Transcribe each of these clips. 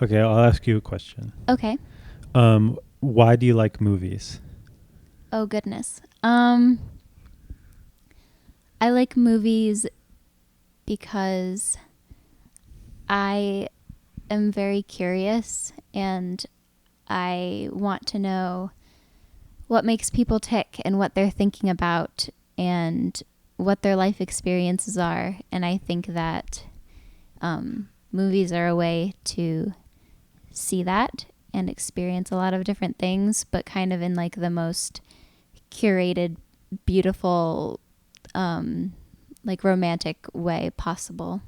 Okay, I'll ask you a question. Okay. Why do you like movies? Oh goodness. I like movies because I am very curious and I want to know what makes people tick and what they're thinking about and what their life experiences are. And I think that movies are a way to see that and experience a lot of different things, but kind of in like the most curated, beautiful, like romantic way possible.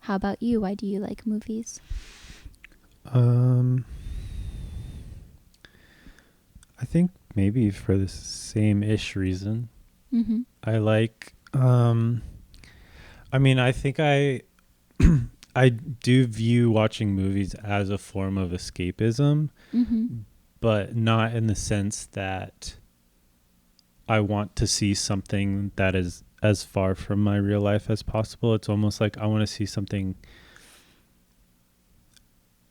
How about you? Why do you like movies? Um, I think maybe for the same-ish reason. Mm-hmm. I like I mean, I think I I do view watching movies as a form of escapism, Mm-hmm. but not in the sense that I want to see something that is as far from my real life as possible. It's almost like I want to see something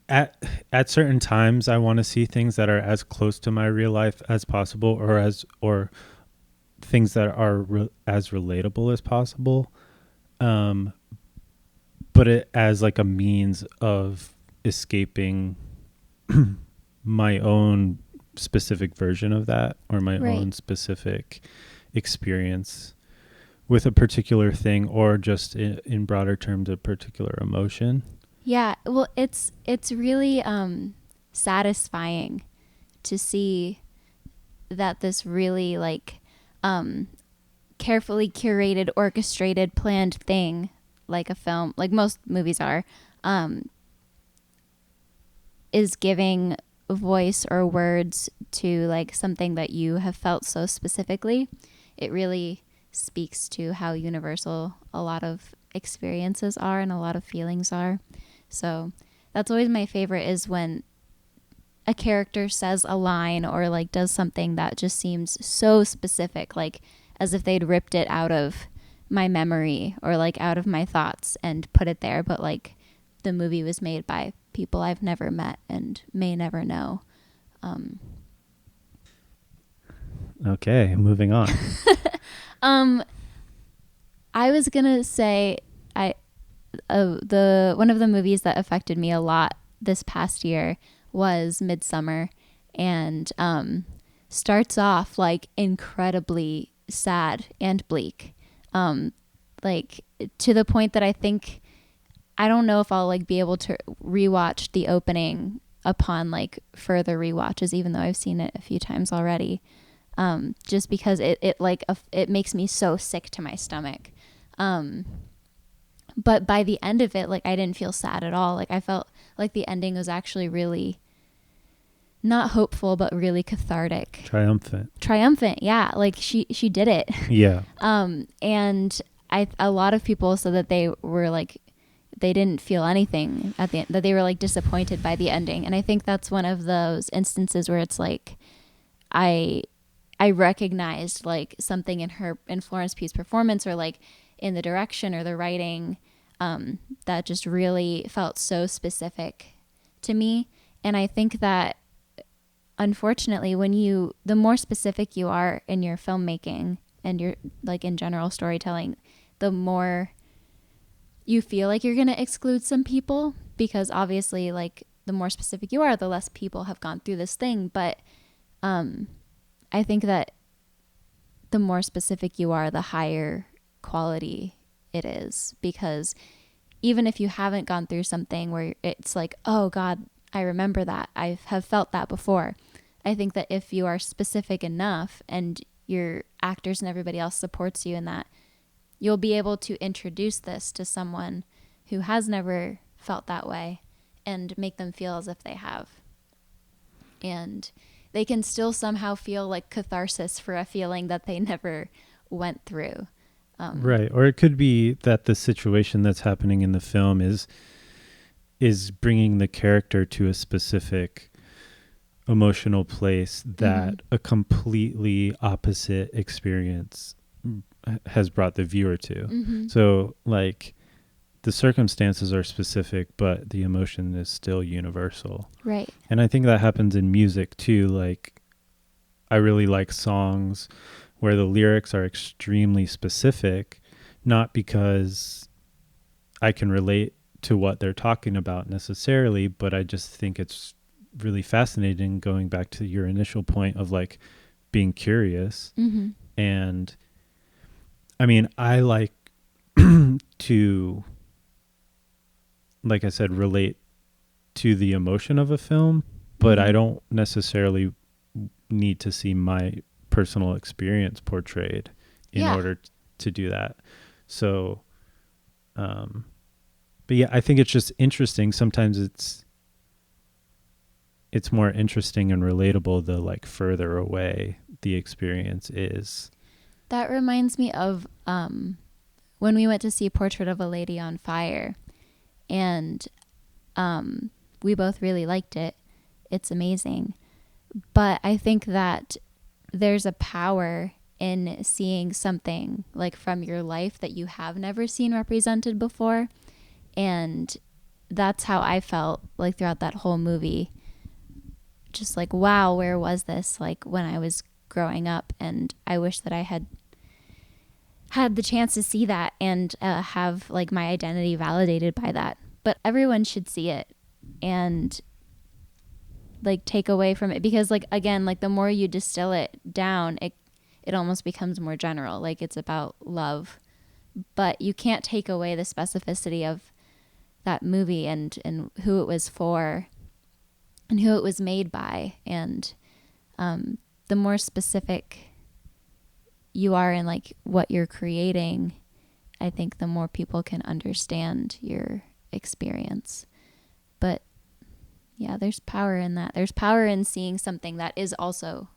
at at certain times. I want to see things that are as close to my real life as possible, or things that are as relatable as possible. Um, but it as like a means of escaping my own specific version of that, or my Right. own specific experience with a particular thing, or just in broader terms a particular emotion. Yeah. Well, it's really satisfying to see that this really like um carefully curated, orchestrated, planned thing, like a film, like most movies are, um, is giving voice or words to like something that you have felt so specifically. It really speaks to how universal a lot of experiences are and a lot of feelings are. So that's always my favorite, is when a character says a line or like does something that just seems so specific, like as if they'd ripped it out of my memory or like out of my thoughts and put it there, but like the movie was made by people I've never met and may never know. Um, Okay, moving on. um, I was gonna say I the one of the movies that affected me a lot this past year was Midsummer, and starts off like incredibly sad and bleak, um, like to the point that I don't know if I'll like be able to rewatch the opening upon like further rewatches, even though I've seen it a few times already. Just because it makes me so sick to my stomach. Um, but by the end of it, like I didn't feel sad at all. Like I felt like the ending was actually really not hopeful, but really cathartic, Triumphant. triumphant. Yeah, like she did it. Yeah. And a lot of people said that they were like they didn't feel anything at the end, that they were like disappointed by the ending. And I think that's one of those instances where it's like I I recognized like something in Florence Pugh's performance, or like in the direction or the writing, that just really felt so specific to me. And I think that unfortunately, the more specific you are in your filmmaking and your like in general storytelling, the more you feel like you're going to exclude some people, because obviously like the more specific you are, the less people have gone through this thing. But um, I think that the more specific you are, the higher quality it is, because even if you haven't gone through something where it's like, oh God, I remember that, I have felt that before. I think that if you are specific enough and your actors and everybody else supports you in that, you'll be able to introduce this to someone who has never felt that way and make them feel as if they have. And they can still somehow feel like catharsis for a feeling that they never went through. Right. Or it could be that the situation that's happening in the film is bringing the character to a specific emotional place Mm-hmm. that a completely opposite experience has brought the viewer to. Mm-hmm. So like the circumstances are specific, but the emotion is still universal. Right. And I think that happens in music too. Like, I really like songs where the lyrics are extremely specific, not because I can relate to what they're talking about necessarily, but I just think it's really fascinating, going back to your initial point of like being curious. Mm-hmm. And I mean, I like to, like I said, relate to the emotion of a film, but I don't necessarily need to see my personal experience portrayed in order to do that. So, but yeah, I think it's just interesting. Sometimes it's more interesting and relatable the like further away the experience is. That reminds me of when we went to see Portrait of a Lady on Fire, and we both really liked it. It's amazing. But I think that there's a power in seeing something like from your life that you have never seen represented before. And that's how I felt like throughout that whole movie. Just like, wow, where was this like when I was growing up? And I wish that I had the chance to see that and have like my identity validated by that. But everyone should see it and like take away from it, because like, again, like the more you distill it down, it almost becomes more general. Like it's about love, but you can't take away the specificity of that movie and who it was for and who it was made by. And the more specific you are in like what you're creating, I think the more people can understand your experience. But yeah, there's power in that. There's power in seeing something that is also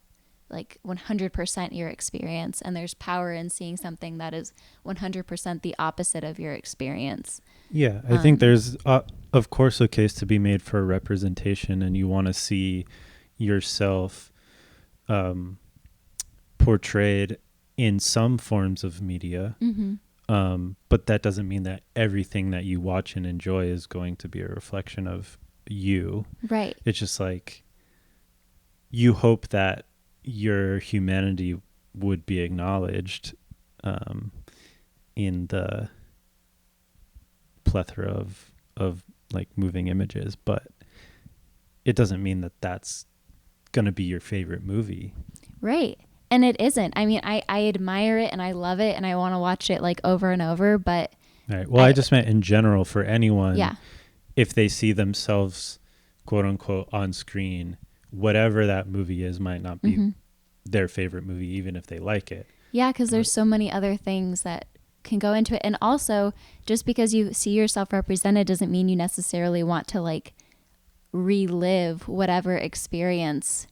like 100% your experience, and there's power in seeing something that is 100% the opposite of your experience. Yeah, I think there's of course a case to be made for representation, and you want to see yourself portrayed in some forms of media. But that doesn't mean that everything that you watch and enjoy is going to be a reflection of you. Right. It's just like you hope that your humanity would be acknowledged in the plethora of like moving images, but it doesn't mean that that's going to be your favorite movie. Right. And it isn't. I mean, I admire it and I love it and I want to watch it like over and over, but right. Well, I just meant in general for anyone. Yeah. If they see themselves, quote unquote, on screen, whatever that movie is might not be their favorite movie, even if they like it. Yeah, because there's so many other things that can go into it. And also, just because you see yourself represented doesn't mean you necessarily want to like relive whatever experience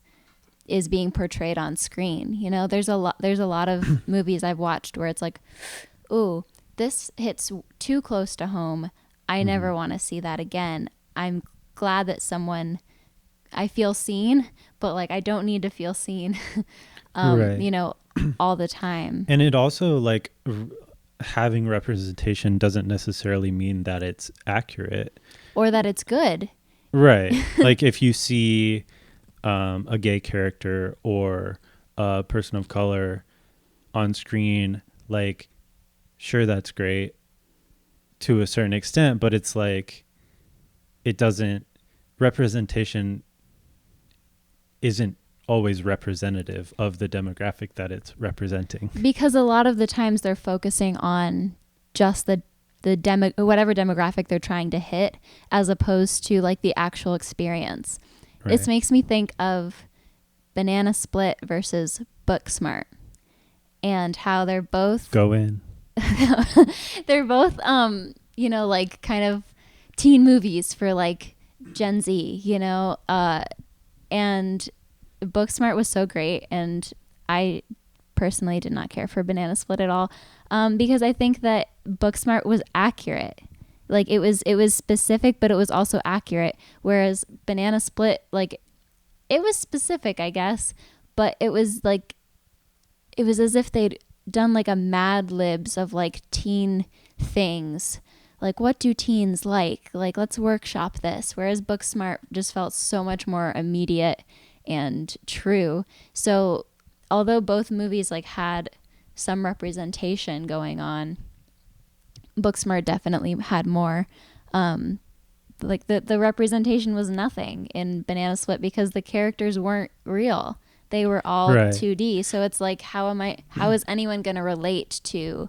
is being portrayed on screen. You know, there's a lot of movies I've watched where it's like, ooh, this hits too close to home. I never want to see that again. I'm glad that I feel seen, but like I don't need to feel seen, Right. you know, all the time. And it also like having representation doesn't necessarily mean that it's accurate Or that it's good. Right. Like if you see a gay character or a person of color on screen, like, sure, that's great to a certain extent, but it's like representation isn't always representative of the demographic that it's representing. Because a lot of the times they're focusing on just whatever demographic they're trying to hit, as opposed to like the actual experience. Right. This makes me think of Banana Split versus Booksmart, and how they're both Go in. they're both you know, like kind of teen movies for like Gen Z, you know, and Booksmart was so great, and I personally did not care for Banana Split at all, because I think that Booksmart was accurate. Like it was specific, but it was also accurate. Whereas Banana Split, like it was specific, I guess, but it was as if they'd done like a Mad Libs of like teen things. like what do teens like? Like let's workshop this. Whereas Booksmart just felt so much more immediate and true. So although both movies like had some representation going on, Booksmart definitely had more. Like the representation was nothing in Banana Split because the characters weren't real. They were all Right. 2D. So it's like how is anyone going to relate to,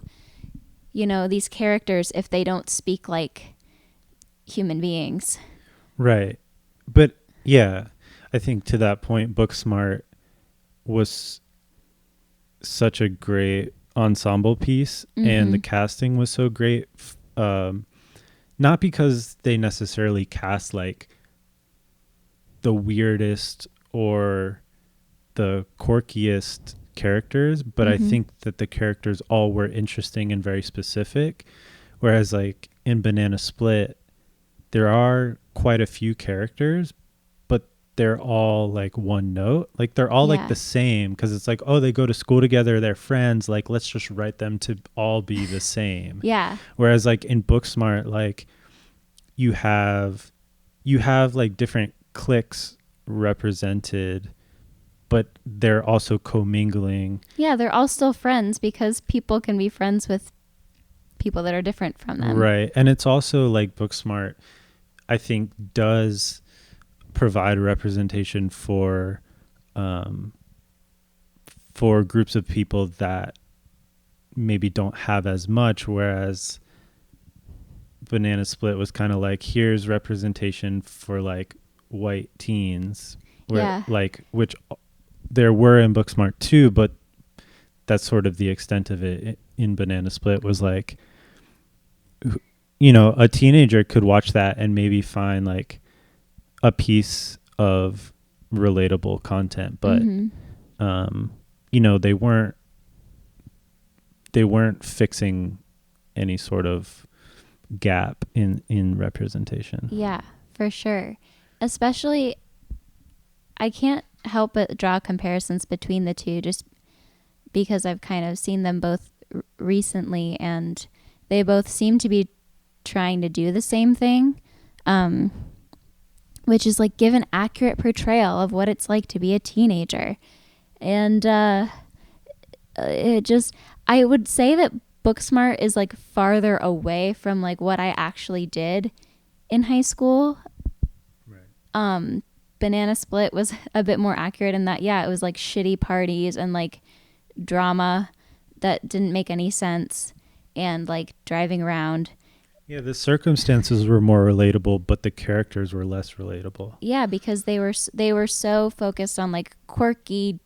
you know, these characters if they don't speak like human beings? Right. But yeah, I think to that point, Booksmart was such a great ensemble piece, and the casting was so great. Not because they necessarily cast like the weirdest or the quirkiest characters, but I think that the characters all were interesting and very specific. Whereas like in Banana Split, there are quite a few characters, but they're all like one note. Like they're all like the same, because it's like, oh, they go to school together, they're friends. Like let's just write them to all be the same. Yeah. Whereas like in Booksmart, like you have like different cliques represented, but they're also commingling. Yeah, they're all still friends because people can be friends with people that are different from them. Right. And it's also like Booksmart, I think, does provide representation for groups of people that maybe don't have as much, whereas Banana Split was kind of like, here's representation for like white teens, where like, which there were in Booksmart too, but that's sort of the extent of it. In Banana Split was like, you know, a teenager could watch that and maybe find like a piece of relatable content, but you know, they weren't fixing any sort of gap in representation. Yeah, for sure. Especially, I can't help but draw comparisons between the two just because I've kind of seen them both recently, and they both seem to be trying to do the same thing, which is like give an accurate portrayal of what it's like to be a teenager. And I would say that Booksmart is like farther away from like what I actually did in high school. Right. Banana Split was a bit more accurate in that, yeah, it was like shitty parties and like drama that didn't make any sense and like driving around. Yeah, the circumstances were more relatable, but the characters were less relatable. Yeah, because they were so focused on like quirky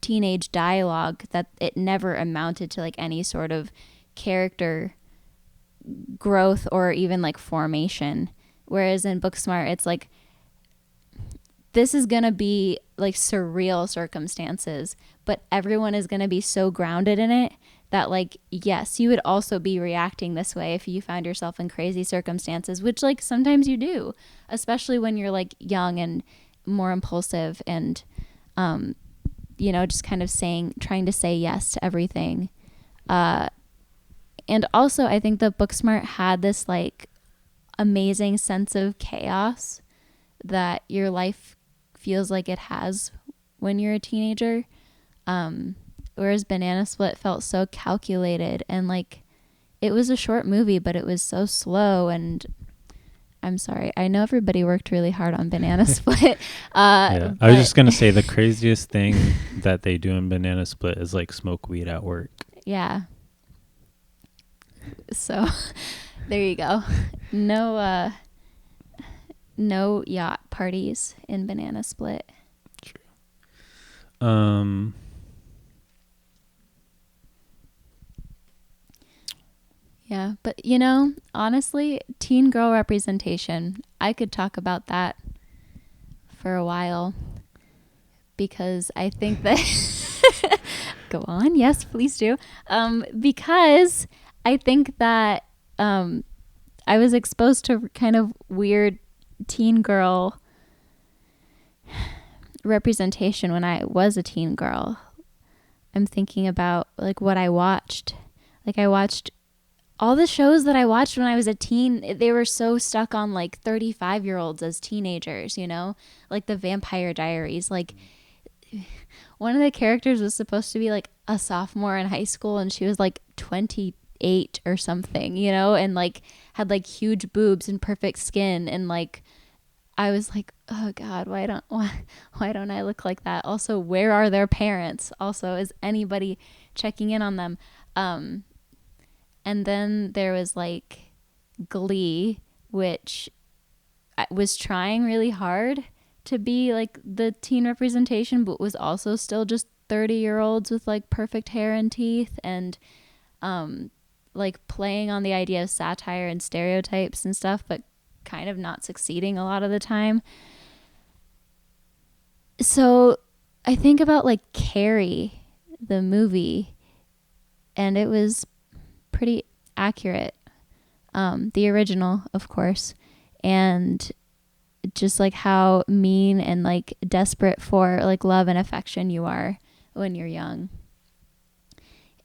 teenage dialogue that it never amounted to like any sort of character growth or even like formation. Whereas in Booksmart, it's like, this is going to be like surreal circumstances, but everyone is going to be so grounded in it that like, yes, you would also be reacting this way if you found yourself in crazy circumstances, which like sometimes you do, especially when you're like young and more impulsive and, you know, just kind of trying to say yes to everything. And also I think that Booksmart had this like amazing sense of chaos that your life feels like it has when you're a teenager. Whereas Banana Split felt so calculated and like it was a short movie, but it was so slow. And I'm sorry, I know everybody worked really hard on Banana Split. Yeah, I was just going to say the craziest thing that they do in Banana Split is like smoke weed at work. Yeah. So there you go. No yacht parties in Banana Split. True. Yeah, but you know, honestly, teen girl representation, I could talk about that for a while because I think that go on, yes, please do. Because I think that I was exposed to kind of weird teen girl representation when I was a teen girl. I'm thinking about like what I watched. Like I watched all the shows that I watched when I was a teen, they were so stuck on like 35-year-olds as teenagers, you know? Like the Vampire Diaries. Like one of the characters was supposed to be like a sophomore in high school and she was like 28 or something, you know? And like had like huge boobs and perfect skin and like I was like, "Oh god, why don't I look like that?" Also, where are their parents? Also, is anybody checking in on them? Um and then there was like Glee, which was trying really hard to be like the teen representation, but was also still just 30-year-olds with like perfect hair and teeth and like playing on the idea of satire and stereotypes and stuff, but kind of not succeeding a lot of the time. So I think about like Carrie, the movie, and it was pretty accurate. The original, of course, and just like how mean and like desperate for like love and affection you are when you're young.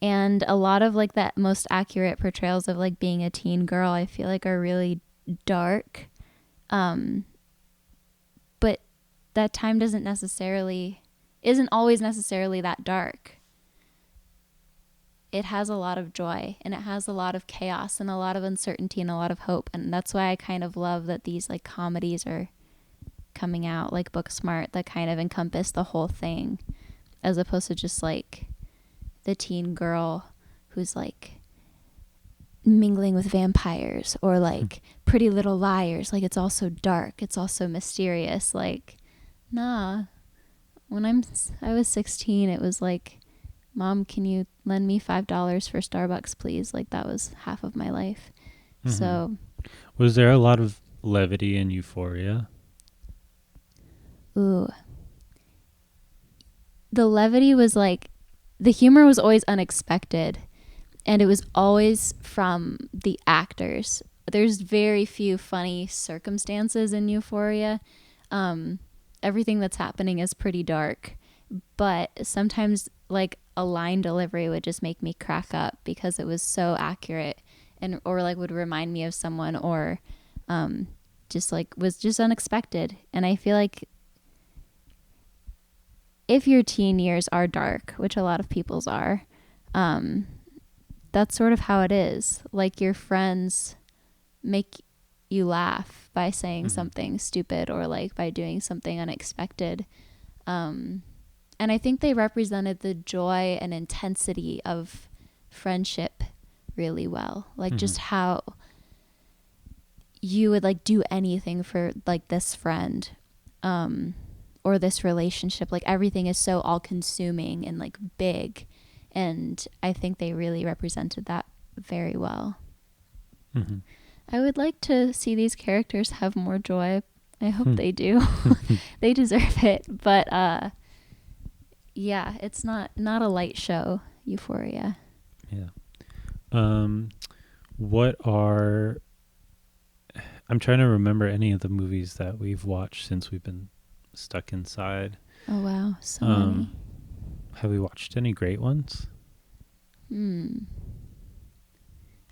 And a lot of like that most accurate portrayals of like being a teen girl, I feel like are really dark. But that time isn't always necessarily that dark. It has a lot of joy and it has a lot of chaos and a lot of uncertainty and a lot of hope. And that's why I kind of love that these like comedies are coming out, like Booksmart, that kind of encompass the whole thing, as opposed to just like the teen girl who's like mingling with vampires or like Pretty Little Liars. Like it's also dark, it's also mysterious. Like, nah. When I was 16, it was like, Mom, can you lend me $5 for Starbucks, please? Like that was half of my life. Mm-hmm. So, was there a lot of levity in Euphoria? ooh, the levity was like, the humor was always unexpected, and it was always from the actors. There's very few funny circumstances in Euphoria. Everything that's happening is pretty dark, but sometimes like a line delivery would just make me crack up because it was so accurate, and or like would remind me of someone, or just like was just unexpected. And I feel like if your teen years are dark, which a lot of people's are, that's sort of how it is. Like your friends make you laugh by saying something stupid or like by doing something unexpected. And I think they represented the joy and intensity of friendship really well. Like just how you would like do anything for like this friend. Or this relationship. Like everything is so all consuming and like big, and I think they really represented that very well. I would like to see these characters have more joy. I hope they do. They deserve it. But yeah, it's not a light show, Euphoria. Yeah. What are, I'm trying to remember any of the movies that we've watched since we've been stuck inside. Oh wow, so many. Have we watched any great ones?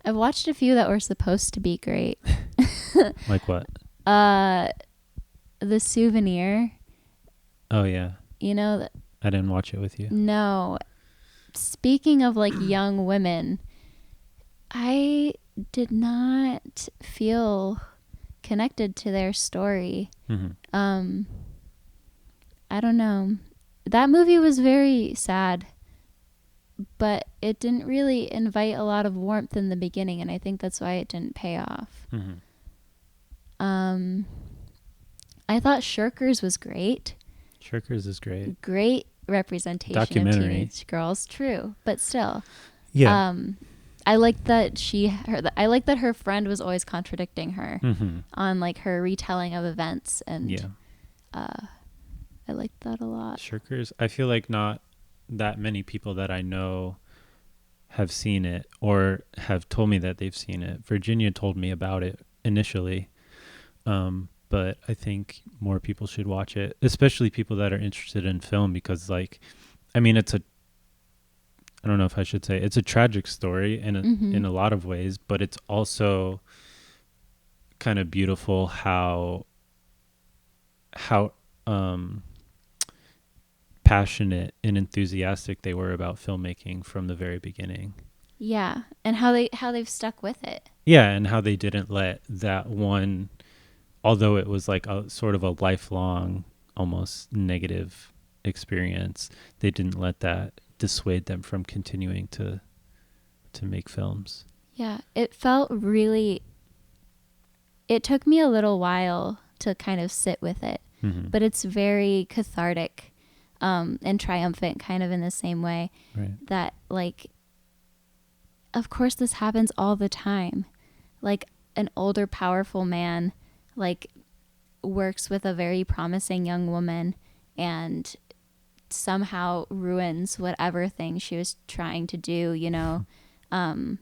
I've watched a few that were supposed to be great. Like what? The Souvenir. Oh yeah. You know, I didn't watch it with you. No. Speaking of like young women, I did not feel connected to their story. I don't know. That movie was very sad, but it didn't really invite a lot of warmth in the beginning, and I think that's why it didn't pay off. I thought Shirkers was great. Shirkers is great. Great representation of teenage girls. True, but still. Yeah. I liked that I liked that her friend was always contradicting her on like her retelling of events, and I liked that a lot. Shirkers, I feel like not that many people that I know have seen it or have told me that they've seen it. Virginia told me about it initially, but I think more people should watch it, especially people that are interested in film, because like, I mean, it's I don't know if I should say it's a tragic story Mm-hmm. in a lot of ways, but it's also kind of beautiful how um passionate and enthusiastic they were about filmmaking from the very beginning. Yeah, and how they've stuck with it. Yeah, and how they didn't let that one, although it was like a sort of a lifelong, almost negative experience, they didn't let that dissuade them from continuing to make films. Yeah, it felt really. It took me a little while to kind of sit with it, Mm-hmm. but it's very cathartic, and triumphant, kind of in the same way Right. that, like, of course this happens all the time. Like, an older, powerful man, like, works with a very promising young woman and somehow ruins whatever thing she was trying to do, um,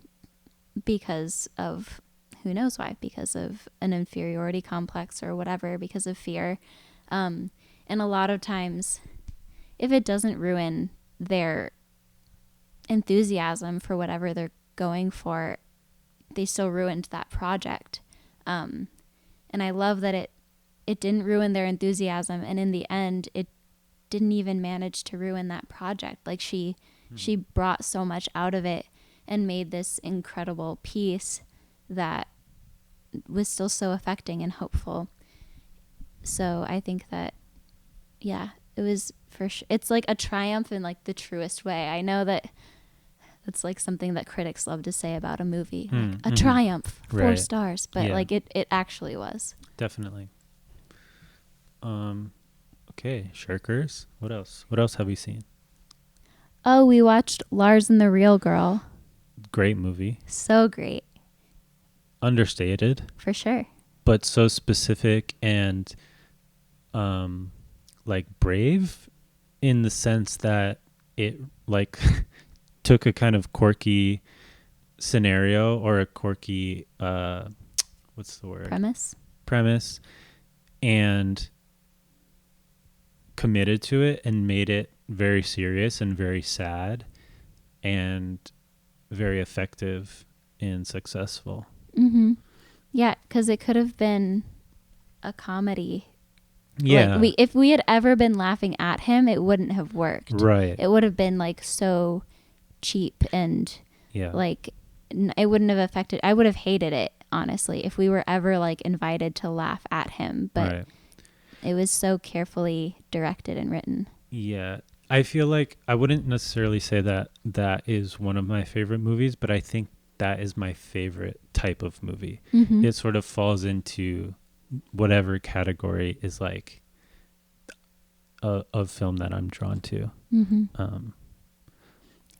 because of who knows why, because of an inferiority complex or whatever, because of fear. Um, and a lot of times, if it doesn't ruin their enthusiasm for whatever they're going for, they still ruined that project. Um, and I love that it didn't ruin their enthusiasm, and in the end, it didn't even manage to ruin that project. Like, she brought so much out of it and made this incredible piece that was still so affecting and hopeful. So I think that, yeah, it was for sure. It's like a triumph in like the truest way. I know that it's like something that critics love to say about a movie, like a Mm-hmm. triumph, 4 Right. stars, but Yeah, like it actually was. definitely. Okay, Shirkers. What else? What else have we seen? Oh, we watched Lars and the Real Girl. Great movie. So great, Understated, for sure. but so specific and um like brave in the sense that it like took a kind of quirky scenario or a quirky what's the word? Premise and committed to it and made it very serious and very sad and very effective and successful. Mm-hmm. Yeah, because it could have been a comedy. Yeah. Like, if we had ever been laughing at him, it wouldn't have worked. Right. It would have been like so cheap and Yeah. like it wouldn't have affected. I would have hated it, honestly, if we were ever like invited to laugh at him. But right. it was so carefully directed and written. Yeah. I feel like I wouldn't necessarily say that that is one of my favorite movies, but I think that is my favorite type of movie. Mm-hmm. It sort of falls into whatever category is like a film that I'm drawn to. Mm-hmm.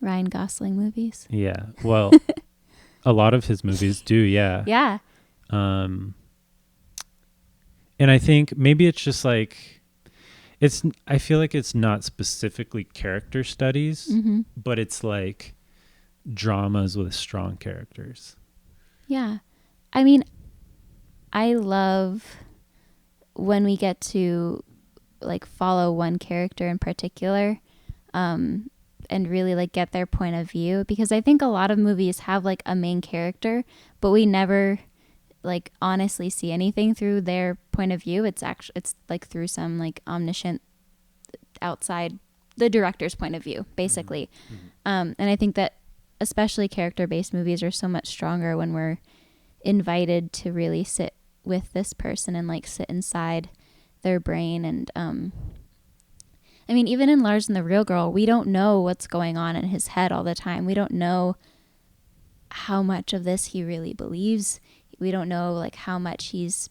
Ryan Gosling movies. Yeah. Well, a lot of his movies do, yeah. Yeah. And I think maybe it's just like I feel like it's not specifically character studies, Mm-hmm. but it's like dramas with strong characters. Yeah. I mean, I love when we get to like follow one character in particular, and really like get their point of view, because I think a lot of movies have like a main character, but we never like honestly see anything through their point of view. It's like through some like omniscient outside the director's point of view, basically. Mm-hmm. And I think that especially character-based movies are so much stronger when we're invited to really sit with this person and like sit inside their brain. And I mean, even in Lars and the Real Girl, we don't know what's going on in his head all the time. We don't know how much of this he really believes. We don't know like how much he's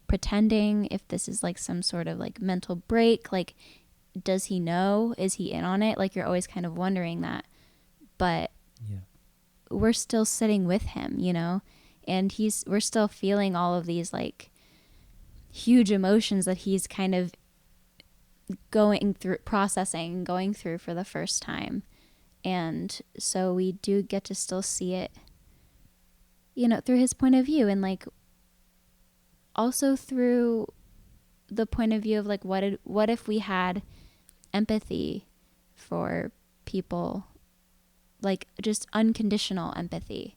pretending, if this is like some sort of like mental break. Like, does he know? Is he in on it? Like, you're always kind of wondering that. But Yeah. we're still sitting with him, and we're still feeling all of these like huge emotions that he's kind of going through for the first time. And so we do get to still see it, through his point of view, and like also through the point of view of like what if we had empathy for people like just unconditional empathy.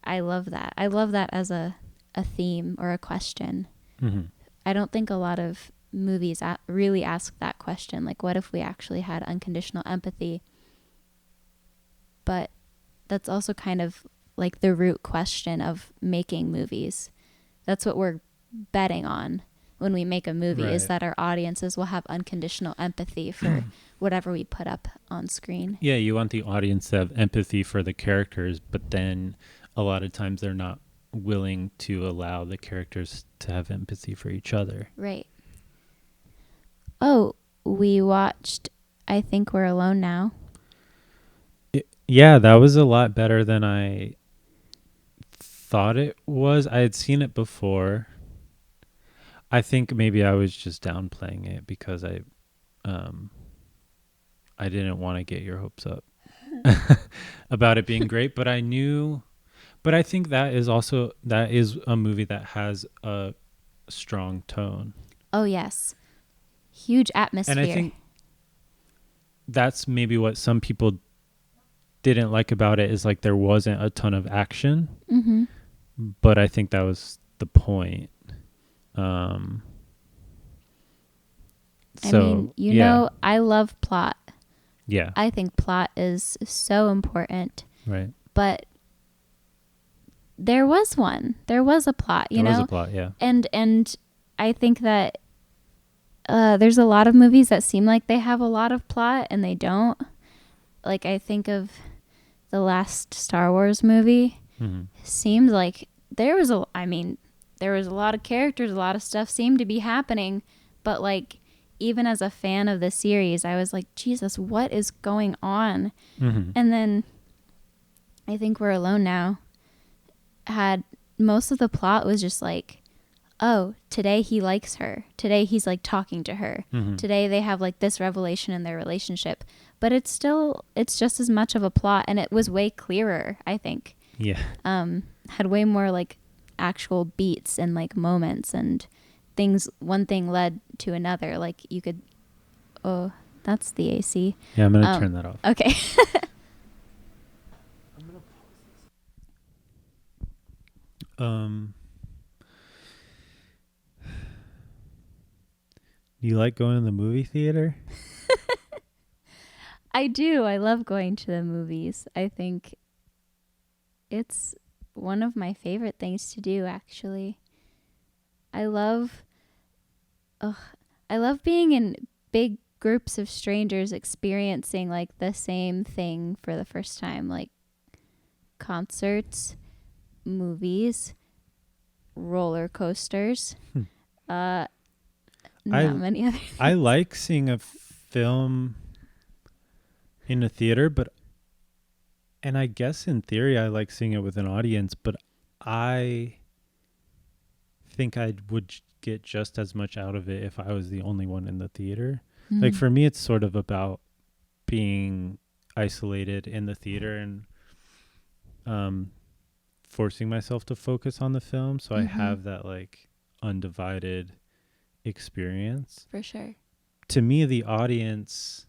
I love that. I love that as a theme or a question. Mm-hmm. I don't think a lot of movies really ask that question. Like, what if we actually had unconditional empathy? But that's also kind of like the root question of making movies. That's what we're betting on when we make a movie, is Right. that our audiences will have unconditional empathy for whatever we put up on screen. Yeah, you want the audience to have empathy for the characters, but then a lot of times they're not willing to allow the characters to have empathy for each other. Right. Oh, we watched I Think We're Alone Now. Yeah, that was a lot better than I thought it was. I had seen it before. I think maybe I was just downplaying it because I didn't want to get your hopes up about it being great, but I think that is a movie that has a strong tone. Oh, yes. Huge atmosphere. And I think that's maybe what some people didn't like about it, is like there wasn't a ton of action. Mm-hmm. But I think that was the point. I mean, you know, I love plot. Yeah. I think plot is so important. Right. But there was one. There was a plot, you There know? was a plot, yeah. And I think that there's a lot of movies that seem like they have a lot of plot and they don't. Like, I think of the last Star Wars movie. Mm-hmm. Seems like there was a lot of characters, a lot of stuff seemed to be happening, but like, even as a fan of the series, I was like, Jesus, what is going on? Mm-hmm. And then I Think We're Alone Now had most of the plot was just like, oh, today he likes her. Today he's like talking to her. Mm-hmm. Today they have like this revelation in their relationship. But it's just as much of a plot, and it was way clearer, I think. Yeah. Had way more like actual beats and like moments and things. One thing led to another. Like you could, oh, that's the AC. Yeah, I'm going to turn that off. Okay. You like going to the movie theater? I do. I love going to the movies. I think it's one of my favorite things to do, actually. I love being in big groups of strangers experiencing like the same thing for the first time, like concerts, movies, roller coasters. Not many other things. I like seeing a film in a theater, and I guess in theory I like seeing it with an audience, but I think I would get just as much out of it if I was the only one in the theater. Like for me, it's sort of about being isolated in the theater and forcing myself to focus on the film, so I have that like undivided experience. For sure. To me, the audience,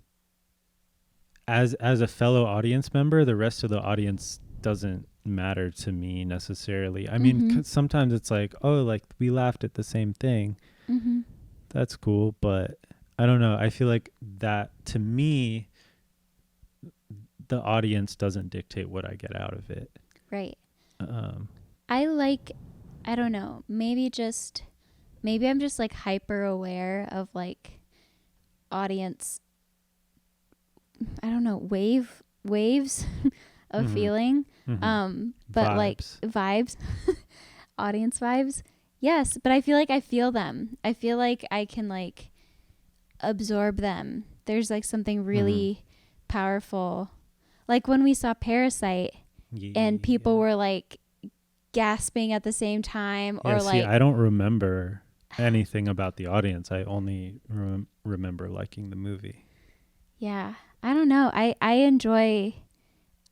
as a fellow audience member, the rest of the audience doesn't matter to me necessarily. I mean, 'cause sometimes it's like, oh, like we laughed at the same thing. Mm-hmm. That's cool, but I don't know. I feel like that, to me, the audience doesn't dictate what I get out of it. Right. I don't know, maybe I'm just like hyper aware of like audience, I don't know, waves of feeling. But Vibes. like vibes, audience vibes. Yes, but I feel like I feel them. I feel like I can like absorb them. There's like something really powerful. Like when we saw Parasite and people were like gasping at the same time, or see, like, I don't remember anything about the audience. I only remember liking the movie. yeah, I don't know.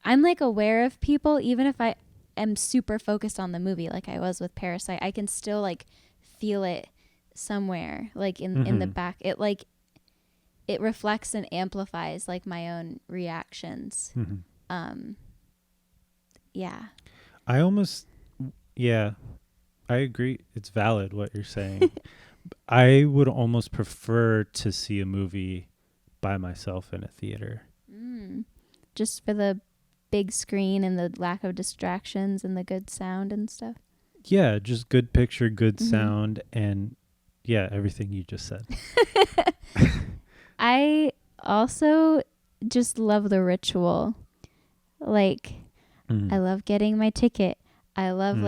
I'm like aware of people, even if I am super focused on the movie, like I was with Parasite. I can still like feel it somewhere, like in the back. It like, it reflects and amplifies like my own reactions. Mhm. Yeah. I almost, yeah, I agree. It's valid what you're saying. I would almost prefer to see a movie by myself in a theater. Just for the big screen and the lack of distractions and the good sound and stuff. Yeah, just good picture, good Mhm. sound, and yeah, everything you just said. I also just love the ritual. Like, I love getting my ticket. I love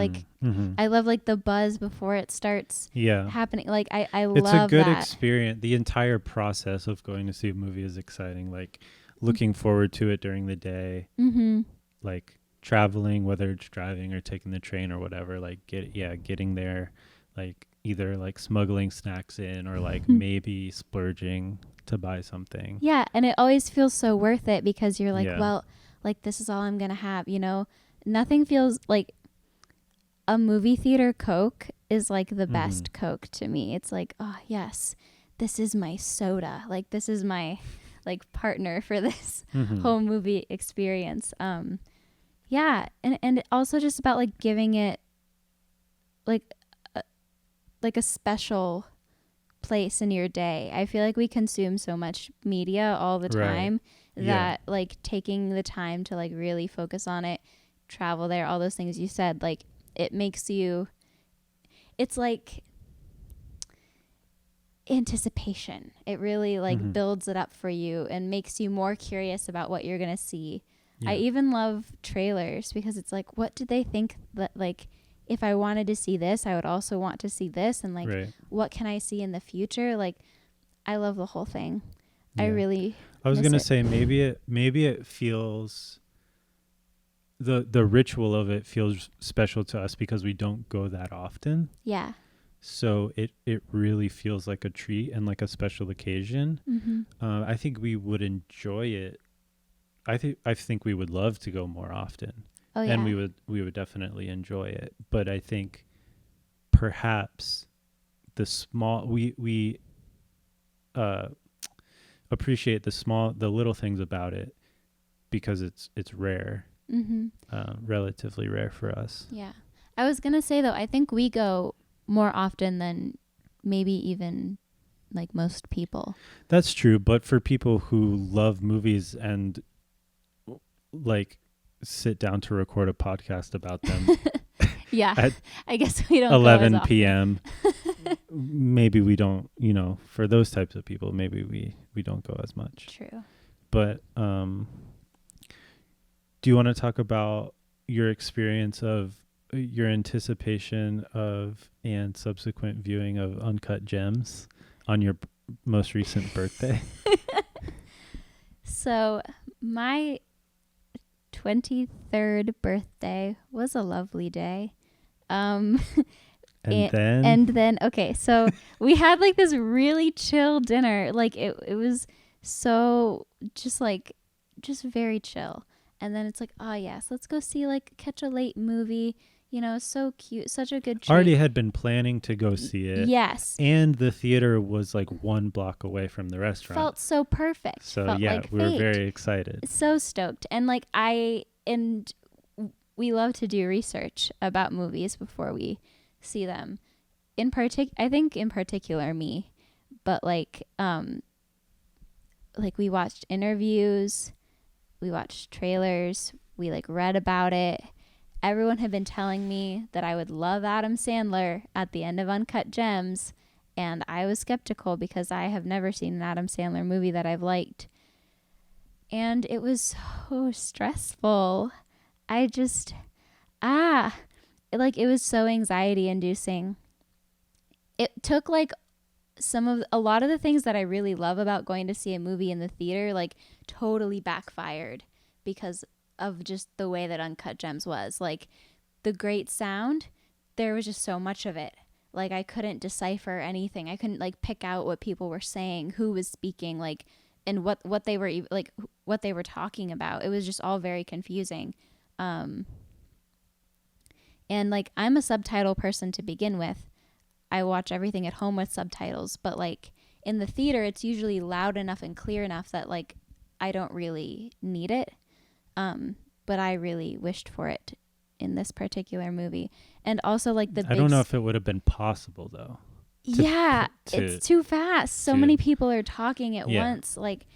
I love like the buzz before it starts Yeah. happening. Like I It's a love good that. experience. The entire process of going to see a movie is exciting. Like looking forward to it during the day, Mm-hmm. like traveling, whether it's driving or taking the train or whatever, like getting there, like either like smuggling snacks in or like maybe splurging to buy something. Yeah, and it always feels so worth it because you're like, Yeah. well, like this is all I'm going to have, you know? Nothing feels like a movie theater Coke is like the best Coke to me. It's like, oh, yes. This is my soda. Like this is my like partner for this whole movie experience. Yeah, and also just about like giving it like like a special place in your day. I feel like we consume so much media all the Right. time Yeah. that like taking the time to like really focus on it, travel there, all those things you said, like it makes you, it's like anticipation. It really like builds it up for you and makes you more curious about what you're going to see. Yeah. I even love trailers because it's like, what did they think that like if I wanted to see this, I would also want to see this, and like Right. what can I see in the future? Like I love the whole thing. I Yeah. really I was miss gonna it. say maybe it feels the ritual of it feels special to us because we don't go that often. Yeah. So it really feels like a treat and like a special occasion. I think we would enjoy it. I think we would love to go more often, Oh yeah. and we would definitely enjoy it. But I think perhaps the small we appreciate the little things about it because it's rare, relatively rare for us. Yeah. I was going to say though, I think we go more often than maybe even like most people. That's true, but for people who love movies and like sit down to record a podcast about them Yeah. at I guess we don't 11 go as often. p.m. maybe we don't, for those types of people, maybe we don't go as much. True. But do you want to talk about your experience of your anticipation of and subsequent viewing of Uncut Gems on your most recent birthday? So my 23rd birthday was a lovely day. And then And then okay, so we had like this really chill dinner. Like it was so just very chill. And then it's like, oh yes, let's go see like catch a late movie. You know, so cute, such a good treat. already had been planning to go see it. Yes. And the theater was like 1 block away from the restaurant. Felt so perfect. So Felt yeah, like we were fate. very excited. So stoked. And like we love to do research about movies before we see them. I think in particular me, but like we watched interviews, we watched trailers, we like read about it. Everyone had been telling me that I would love Adam Sandler at the end of Uncut Gems, and I was skeptical because I have never seen an Adam Sandler movie that I've liked. And it was so stressful. I just it was so anxiety inducing. It took like a lot of the things that I really love about going to see a movie in the theater like totally backfired because of just the way that Uncut Gems was. Like the great sound, there was just so much of it. Like I couldn't decipher anything. I couldn't like pick out what people were saying, who was speaking, like and what they were like what they were talking about. It was just all very confusing. And like I'm a subtitle person to begin with. I watch everything at home with subtitles, but like in the theater, it's usually loud enough and clear enough that like I don't really need it. But I really wished for it in this particular movie. And also like the I don't know if it would have been possible though. Yeah, it's too fast. So many people are talking at once. Like,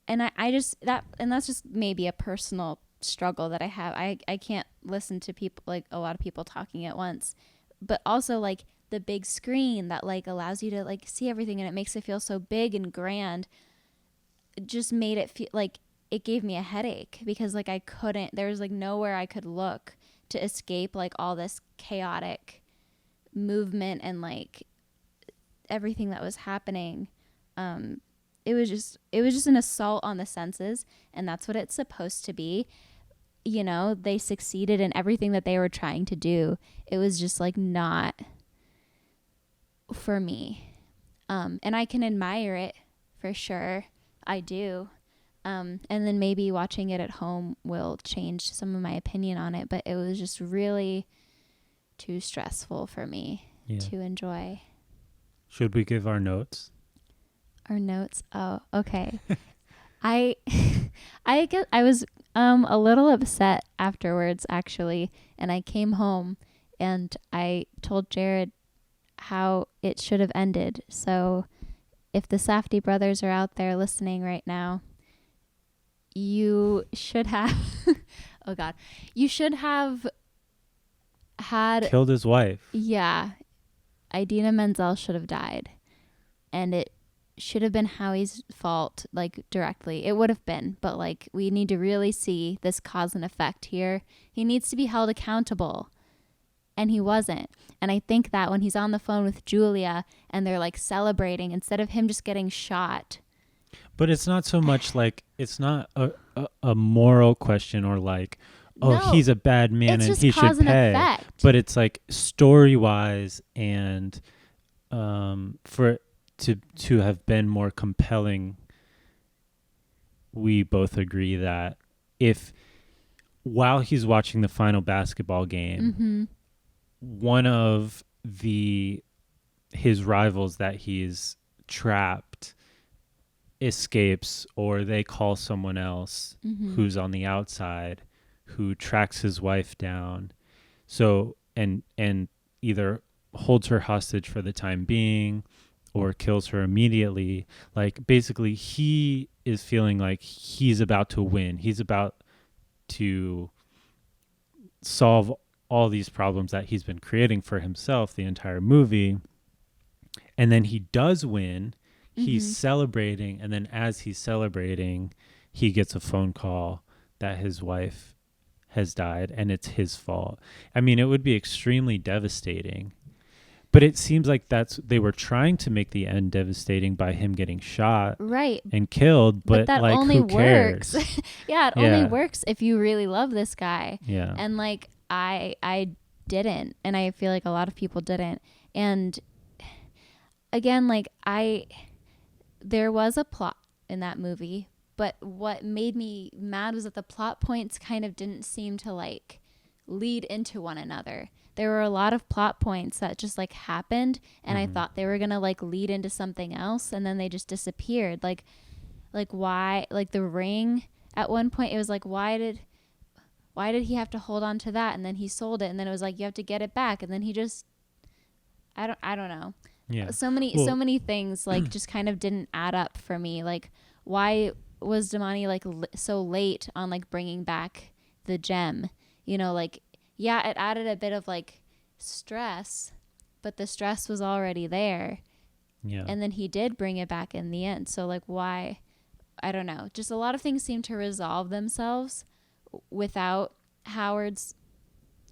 and I just, that's just maybe a personal struggle that I have. I can't listen to people, like a lot of people talking at once. But also like the big screen that like allows you to like see everything and it makes it feel so big and grand. It just made it feel like it gave me a headache because like there was like nowhere I could look to escape like all this chaotic movement and like everything that was happening. It was just an assault on the senses, and that's what it's supposed to be. You know, they succeeded in everything that they were trying to do. It was just like not for me. And I can admire it for sure. I do. And then maybe watching it at home will change some of my opinion on it, but it was just really too stressful for me to enjoy. Should we give our notes? Our notes? Oh, okay. I guess I was a little upset afterwards actually, and I came home and I told Jared how it should have ended. So if the Safdie brothers are out there listening right now, you should have oh god. You should have had killed his wife. Yeah. Idina Menzel should have died. And it should have been Howie's fault, like, directly. It would have been. But, like, we need to really see this cause and effect here. He needs to be held accountable. And he wasn't. And I think that when he's on the phone with Julia and they're, like, celebrating, instead of him just getting shot. But it's not so much like, it's not a moral question or like, oh, no, he's a bad man and he should pay. But it's like story-wise and for it to have been more compelling, we both agree that if while he's watching the final basketball game, one of his rivals that he's trapped escapes, or they call someone else who's on the outside, who tracks his wife down, so and either holds her hostage for the time being or kills her immediately. Like, basically he is feeling like he's about to win. He's about to solve all these problems that he's been creating for himself the entire movie. And then he does win. He's celebrating, and then as he's celebrating, he gets a phone call that his wife has died and it's his fault. I mean, it would be extremely devastating. But it seems like they were trying to make the end devastating by him getting shot and killed, but that like, only who cares? Works. Yeah, it only works if you really love this guy. Yeah. And like I didn't, and I feel like a lot of people didn't. And again, like there was a plot in that movie, but what made me mad was that the plot points kind of didn't seem to like lead into one another. There were a lot of plot points that just like happened, and I thought they were gonna like lead into something else, and then they just disappeared. Like why? Like the ring at one point, it was like, why did he have to hold on to that? And then he sold it, and then it was like, you have to get it back, and then he just I don't know. Yeah. So many things like just kind of didn't add up for me. Like, why was Damani like so late on like bringing back the gem? You know, like, yeah, it added a bit of like stress, but the stress was already there. Yeah. And then he did bring it back in the end. So like, why? I don't know. Just a lot of things seem to resolve themselves without Howard's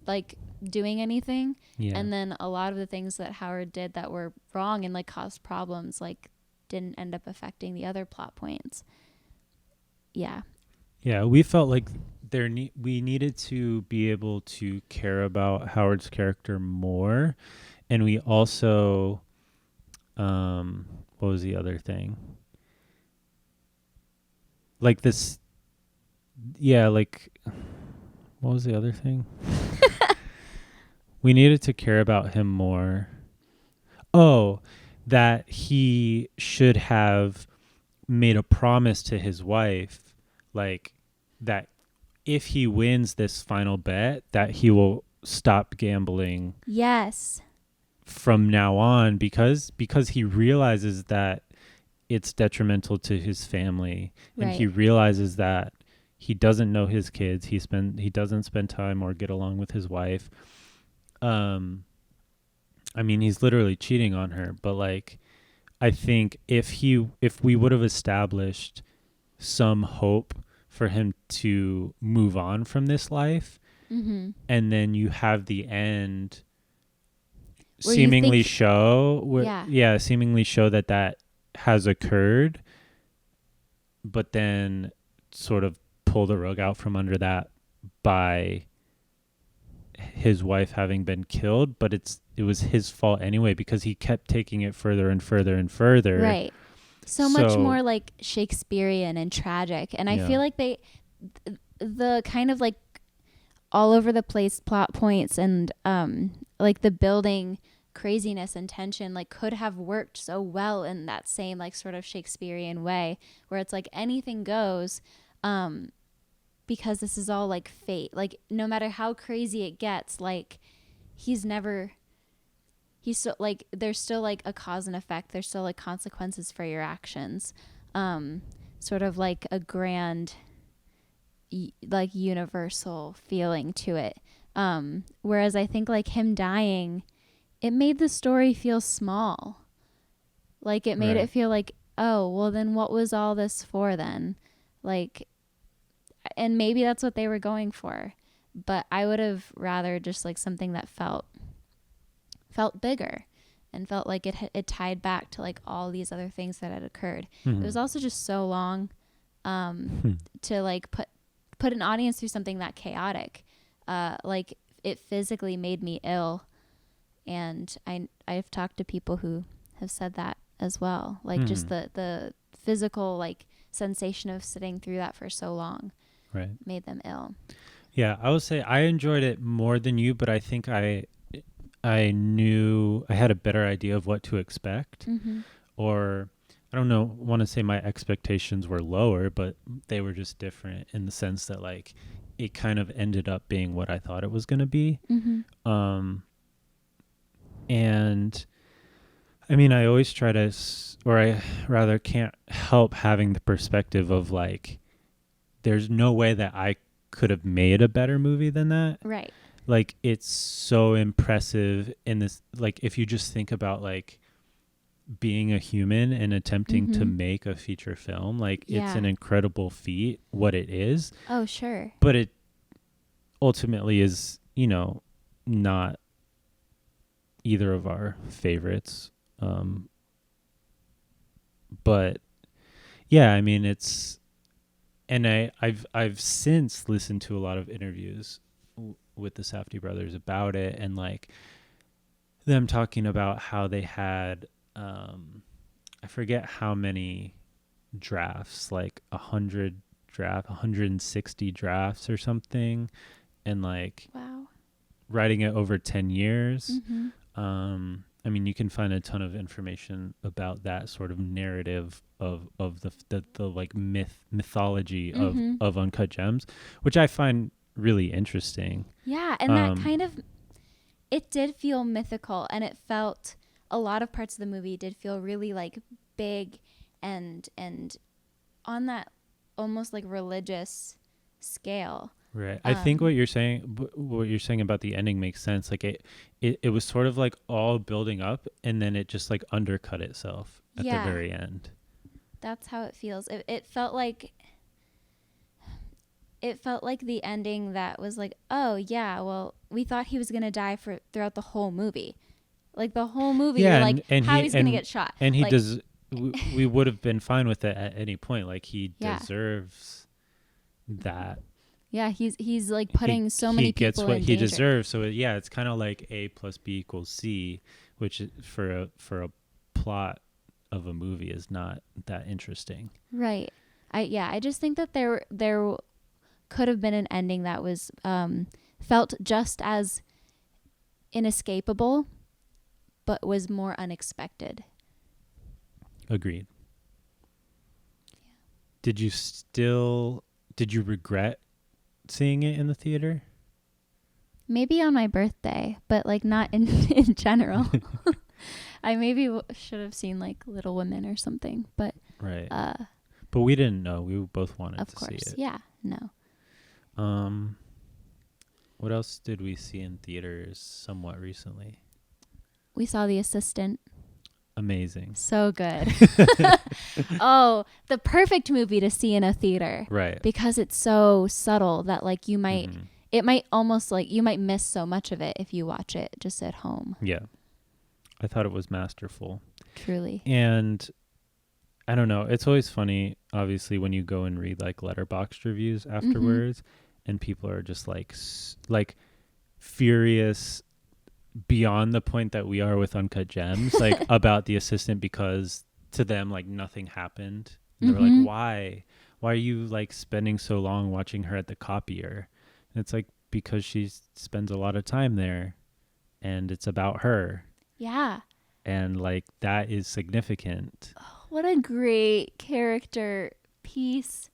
like doing anything. Yeah. And then a lot of the things that Howard did that were wrong and like caused problems like didn't end up affecting the other plot points. Yeah. Yeah, we felt like we needed to be able to care about Howard's character more, and we also what was the other thing? Like this, yeah, like, what was the other thing? We needed to care about him more. Oh, that he should have made a promise to his wife, like that if he wins this final bet, that he will stop gambling Yes. from now on, because he realizes that it's detrimental to his family, and he Right. realizes that he doesn't know his kids. He doesn't spend time or get along with his wife. Um, I mean, he's literally cheating on her. But like, I think if we would have established some hope for him to move on from this life, Mm-hmm. and then you have the end Where you seemingly think, show yeah, seemingly show that has occurred, but then sort of pull the rug out from under that by his wife having been killed, but it was his fault anyway, because he kept taking it further and further and further. right. So much So more like Shakespearean and tragic. And I yeah, feel like the kind of like all over the place plot points and like the building craziness and tension like could have worked so well in that same like sort of Shakespearean way where it's like anything goes, um because this is all like fate, like no matter how crazy it gets, like he's never he's so like there's still like a cause and effect, there's still like consequences for your actions, um sort of like a grand like universal feeling to it. Whereas I think like him dying, it made the story feel small. Like it made right. it feel like, oh, well then what was all this for then? Like, and maybe that's what they were going for. But I would have rather just like something that felt bigger and felt like it tied back to like all these other things that had occurred. It Mhm. was also just so long to like put an audience through something that chaotic. Like it physically made me ill, and I've talked to people who have said that as well. Like just Mhm. the physical like sensation of sitting through that for so long Right. made them ill. Yeah, I would say I enjoyed it more than you, but I think I knew I had a better idea of what to expect, Mm-hmm. or I don't know, want to say my expectations were lower, but they were just different in the sense that like it kind of ended up being what I thought it was going to be. Mm-hmm. Um, and I mean, I always try to, or I rather can't help having the perspective of like, there's no way that I could have made a better movie than that. Right. Like, it's so impressive in this. Like, if you just think about like being a human and attempting to Mm-hmm. make a feature film, like, it's Yeah. an incredible feat, what it is. Oh, sure. But it ultimately is, not either of our favorites. But yeah, I mean, and I've since listened to a lot of interviews with the Safdie brothers about it, and like them talking about how they had, I forget how many drafts, like 160 drafts or something, and like Wow. writing it over 10 years. Mm-hmm. I mean, you can find a ton of information about that sort of narrative of the like mythology Mm-hmm. of Uncut Gems, which I find really interesting. Yeah, and that kind of it did feel mythical, and it felt a lot of parts of the movie did feel really like big and on that almost like religious scale. Right. I think Um, what you're saying about the ending makes sense. Like it was sort of like all building up, and then it just like undercut itself at the yeah, very end. that's how it feels. It felt like the ending that was like, oh yeah, well, we thought he was gonna die for throughout the whole movie. Like the whole movie, you're Yeah, like, and how he he's gonna get shot. and he Like, does. We would have been fine with it at any point. Like, he yeah, deserves that. yeah, he's like putting so He many gets people what in he danger. deserves. So yeah, it's kind of like A plus B equals C, which for a plot of a movie is not that interesting. Right. I just think that there could have been an ending that was felt just as inescapable, but was more unexpected. Agreed. Did you regret seeing it in the theater? Maybe on my birthday, but like not in in general. I maybe should have seen like Little Women or something, but Right. But we didn't know. We both wanted of to see course, it. yeah, no. What else did we see in theaters somewhat recently? We saw The Assistant. Amazing. So good. Oh, the perfect movie to see in a theater Right. because it's so subtle that like you might Mhm. it might almost like you might miss so much of it if you watch it just at home. Yeah. I thought it was masterful. Truly. And I don't know. It's always funny, obviously, when you go and read like Letterboxd reviews afterwards, and people are just like like furious beyond the point that we are with Uncut Gems, like about The Assistant, because to them like nothing happened. And they're like, why? Why are you like spending so long watching her at the copier? And it's like because she spends a lot of time there, and it's about her, Yeah. and like that is significant. What a great character piece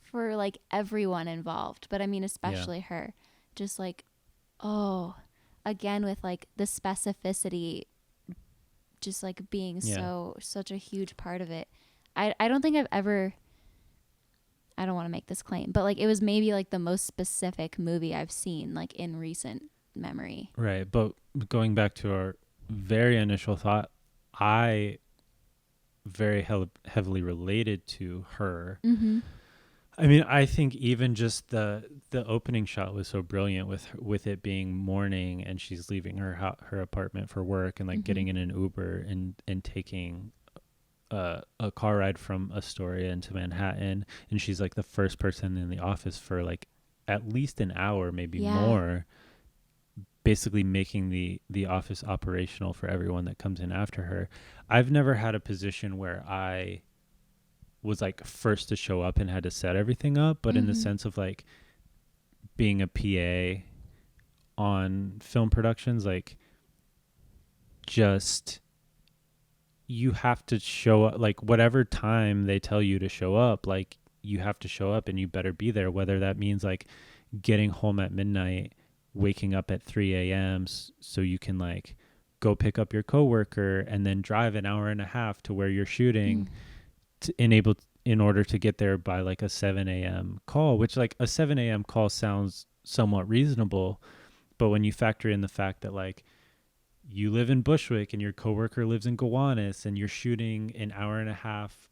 for like everyone involved, but I mean especially her. Just like again with like the specificity just like being such a huge part of it. I don't think I've ever I don't want to make this claim, but like it was maybe like the most specific movie I've seen like in recent memory. Right. But going back to our very initial thought, I very heavily related to her. Mm-hmm. I mean, I think even just the opening shot was so brilliant with it being morning and she's leaving her apartment for work and like getting in an Uber and taking a car ride from Astoria into Manhattan, and she's like the first person in the office for like at least an hour, maybe more, basically making the office operational for everyone that comes in after her. I've never had a position where I was like first to show up and had to set everything up, but in the sense of like being a PA on film productions, like just you have to show up like whatever time they tell you to show up, like you have to show up and you better be there, whether that means like getting home at midnight, waking up at 3 a.m. So you can like go pick up your coworker and then drive an hour and a half to where you're shooting in order to get there by like a 7 a.m. call, which like a 7 a.m. call sounds somewhat reasonable. But when you factor in the fact that like you live in Bushwick and your coworker lives in Gowanus and you're shooting an hour and a half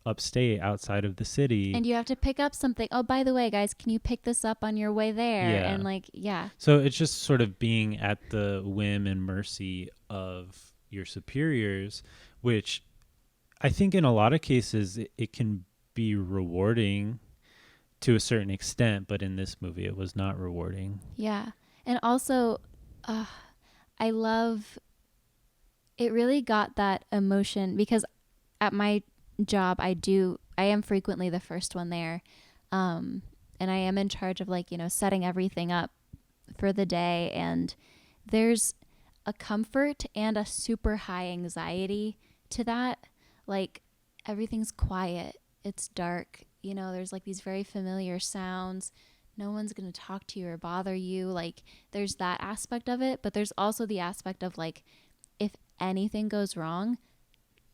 upstate outside of the city. And you have to pick up something. Oh, by the way, guys, can you pick this up on your way there? Yeah. And like, yeah. So it's just sort of being at the whim and mercy of your superiors, which I think in a lot of cases it can be rewarding to a certain extent, but in this movie it was not rewarding. Yeah. And also, I love, it really got that emotion because at my job, I am frequently the first one there. And I am in charge of like, setting everything up for the day. And there's a comfort and a super high anxiety to that. Like everything's quiet. It's dark. There's like these very familiar sounds. No one's going to talk to you or bother you. Like there's that aspect of it, but there's also the aspect of like, if anything goes wrong,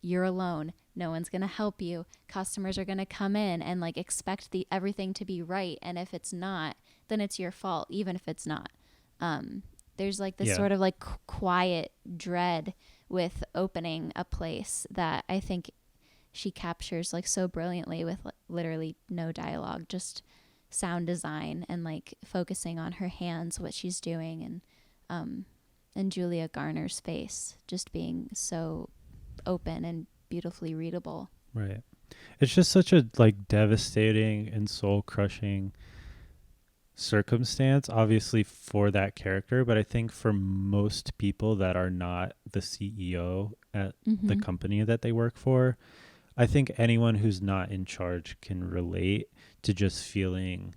you're alone. No one's going to help you. Customers are going to come in and like expect everything to be right. And if it's not, then it's your fault, even if it's not. There's like this sort of like quiet dread with opening a place that I think she captures like so brilliantly with literally no dialogue, just sound design and like focusing on her hands, what she's doing, and Julia Garner's face just being so open and beautifully readable. Right. It's just such a like devastating and soul crushing circumstance, obviously for that character, but I think for most people that are not the CEO at the company that they work for, I think anyone who's not in charge can relate to just feeling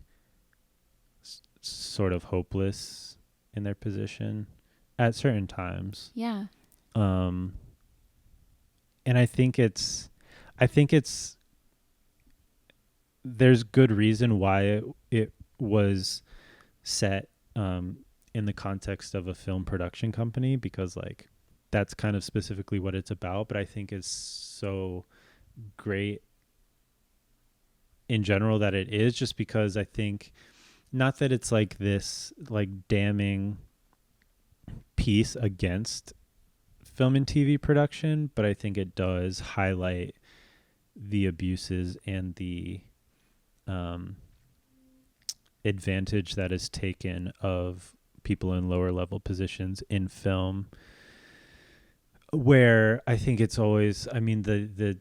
sort of hopeless in their position at certain times. Yeah. And I think it's I think there's good reason why it was set in the context of a film production company, because like that's kind of specifically what it's about. But I think it's so great in general that it is, just because I think, not that it's like this like damning piece against film and TV production, but I think it does highlight the abuses and the advantage that is taken of people in lower level positions in film, where I think it's always, I mean, the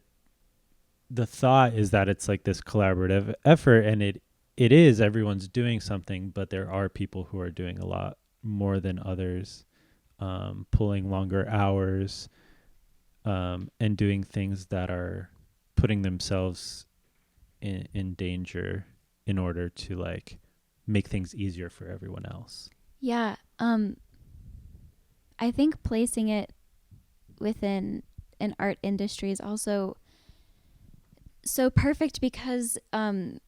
thought is that it's like this collaborative effort, and it is, everyone's doing something, but there are people who are doing a lot more than others, pulling longer hours, and doing things that are putting themselves in danger in order to like make things easier for everyone else. Yeah. I think placing it within an art industry is also so perfect, because a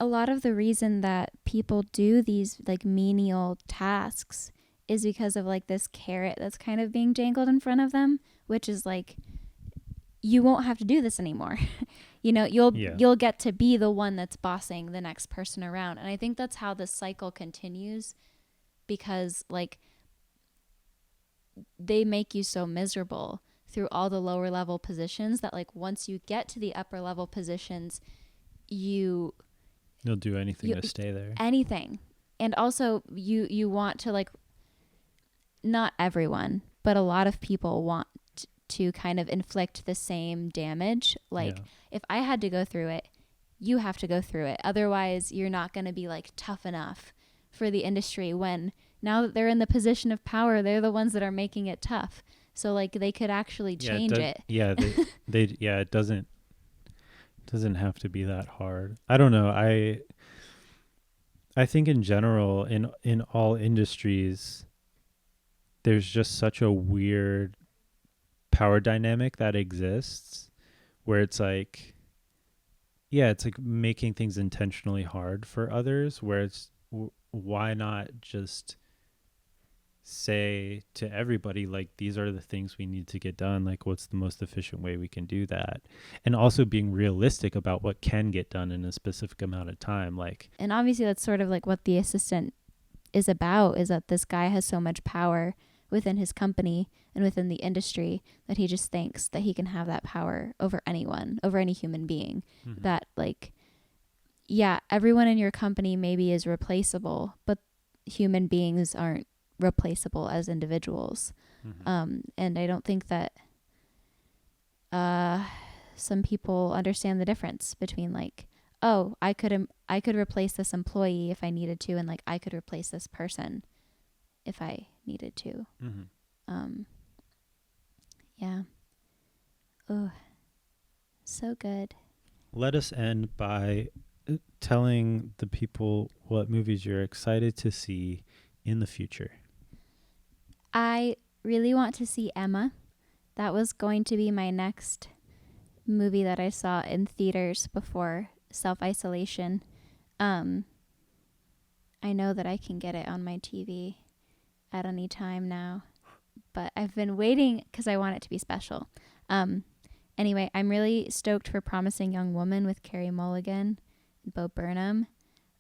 lot of the reason that people do these like menial tasks is because of like this carrot that's kind of being dangled in front of them, which is like, you won't have to do this anymore. You know, you'll get to be the one that's bossing the next person around. And I think that's how this cycle continues, because like they make you so miserable through all the lower level positions that like once you get to the upper level positions, you'll do anything to stay there. Anything. And also you want to like, not everyone, but a lot of people want to kind of inflict the same damage. Like if I had to go through it, you have to go through it. Otherwise you're not going to be like tough enough for the industry, when now that they're in the position of power, they're the ones that are making it tough. So like they could actually change it. Yeah. It doesn't have to be that hard. I don't know. I think in general, in all industries, there's just such a weird power dynamic that exists, where it's like, it's like making things intentionally hard for others, where it's why not just say to everybody, like, these are the things we need to get done, like what's the most efficient way we can do that, and also being realistic about what can get done in a specific amount of time. Like, and obviously that's sort of like what The Assistant is about, is that this guy has so much power within his company and within the industry that he just thinks that he can have that power over anyone, over any human being. Mm-hmm. That like, everyone in your company maybe is replaceable, but human beings aren't replaceable as individuals. Mm-hmm. And I don't think that some people understand the difference between like, oh, I could replace this employee if I needed to, and like I could replace this person if I needed to. Mm-hmm. Yeah. Oh, so good. Let us end by telling the people what movies you're excited to see in the future. I really want to see Emma. That was going to be my next movie that I saw in theaters before self-isolation. I know that I can get it on my TV at any time now, but I've been waiting because I want it to be special. Anyway, I'm really stoked for Promising Young Woman with Carey Mulligan and Bo Burnham.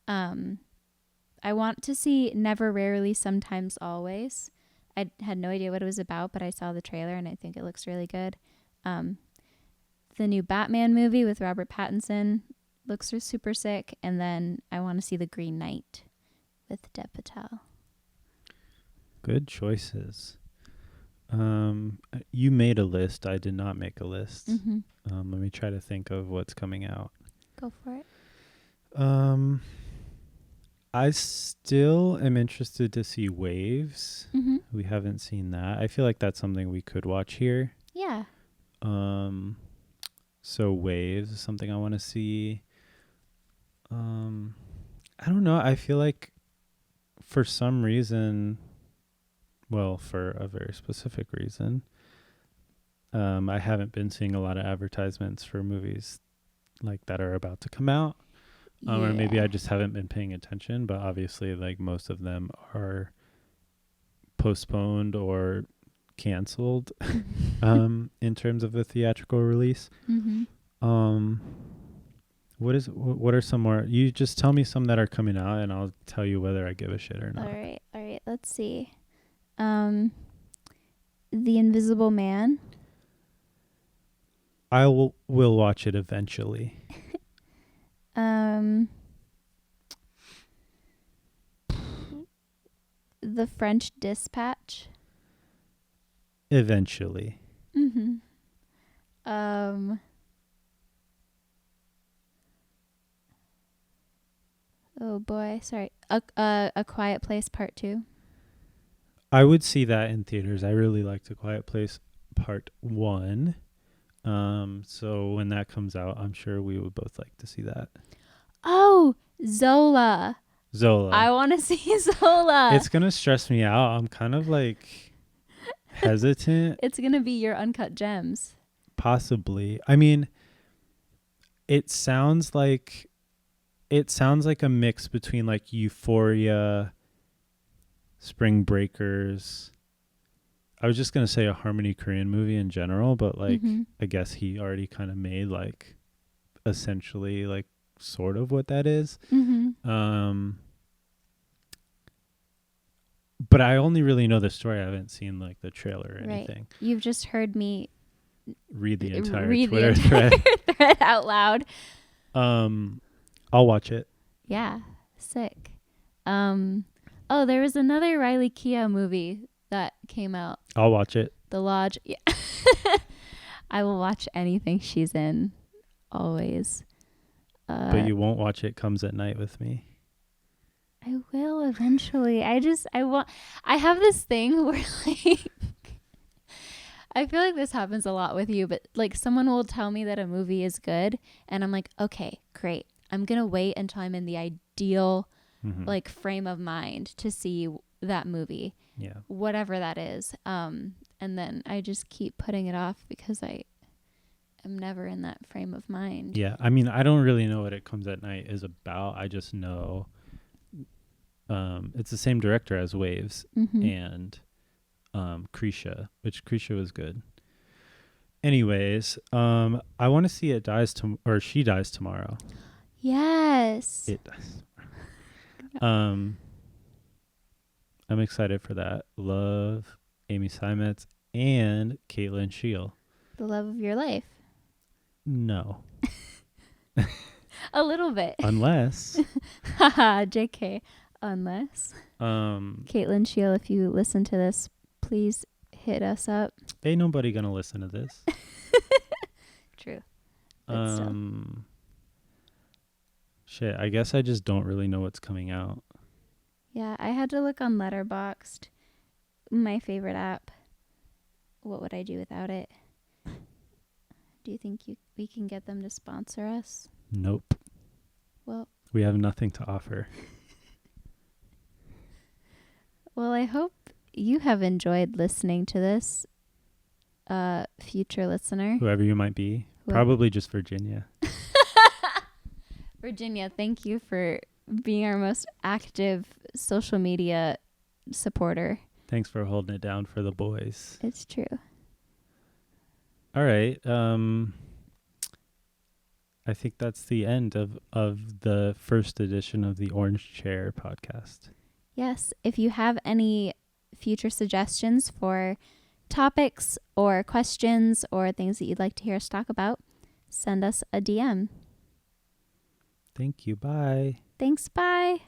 I want to see Never, Rarely, Sometimes, Always. I had no idea what it was about, but I saw the trailer and I think it looks really good. The new Batman movie with Robert Pattinson looks super sick. And then I want to see The Green Knight with Dev Patel. Good choices. You made a list. I did not make a list. Mm-hmm. Let me try to think of what's coming out. Go for it. I still am interested to see Waves. Mm-hmm. We haven't seen that. I feel like that's something we could watch here. Yeah. So Waves is something I want to see. I don't know. I feel like for some reason, well, for a very specific reason, I haven't been seeing a lot of advertisements for movies like that are about to come out. Or maybe I just haven't been paying attention, but obviously like most of them are postponed or canceled in terms of the theatrical release. Mm-hmm. What are some more? You just tell me some that are coming out and I'll tell you whether I give a shit or not. All right. Let's see. The Invisible Man. I will watch it eventually. The French Dispatch. Eventually. Mm-hmm. Oh boy, sorry. A Quiet Place Part 2. I would see that in theaters. I really liked A Quiet Place Part 1. So when that comes out, I'm sure we would both like to see that. Oh, Zola. Zola. I want to see Zola. It's going to stress me out. I'm kind of like hesitant. It's going to be your Uncut Gems. Possibly. I mean, it sounds like a mix between like Euphoria, Spring Breakers. I was just going to say a Harmony Korine movie in general, but like I guess he already kind of made like essentially like sort of what that is. But I only really know the story. I haven't seen like the trailer or anything. You've just heard me read the entire Twitter thread out loud. I'll watch it. Yeah, sick. Oh, there was another Riley Keough movie that came out. I'll watch it. The Lodge. Yeah. I will watch anything she's in, always. But you won't watch It Comes at Night with me. I will eventually. I have this thing where like I feel like this happens a lot with you, but like someone will tell me that a movie is good and I'm like, okay, great. I'm going to wait until I'm in the ideal like frame of mind to see that movie. Yeah. Whatever that is. And then I just keep putting it off because I am never in that frame of mind. Yeah. I mean, I don't really know what It Comes at Night is about. I just know it's the same director as Waves and Krisha, which Krisha was good. Anyways, I want to see She Dies Tomorrow. Yes. It does. I'm excited for that. Love Amy Seimetz and Caitlin Scheel. The love of your life. No. A little bit. Unless. Haha, JK. Unless. Caitlin Scheel, if you listen to this, please hit us up. Ain't nobody gonna listen to this. True. But still. Shit, I guess I just don't really know what's coming out. Yeah, I had to look on Letterboxd, my favorite app. What would I do without it? Do you think we can get them to sponsor us? Nope. Well, we have nothing to offer. Well, I hope you have enjoyed listening to this, future listener. Whoever you might be. Probably just Virginia. Virginia, thank you for being our most active social media supporter. Thanks for holding it down for the boys. It's true. All right. I think that's the end of the first edition of the Orange Chair podcast. Yes. If you have any future suggestions for topics or questions or things that you'd like to hear us talk about, send us a DM. Thank you. Bye. Thanks. Bye.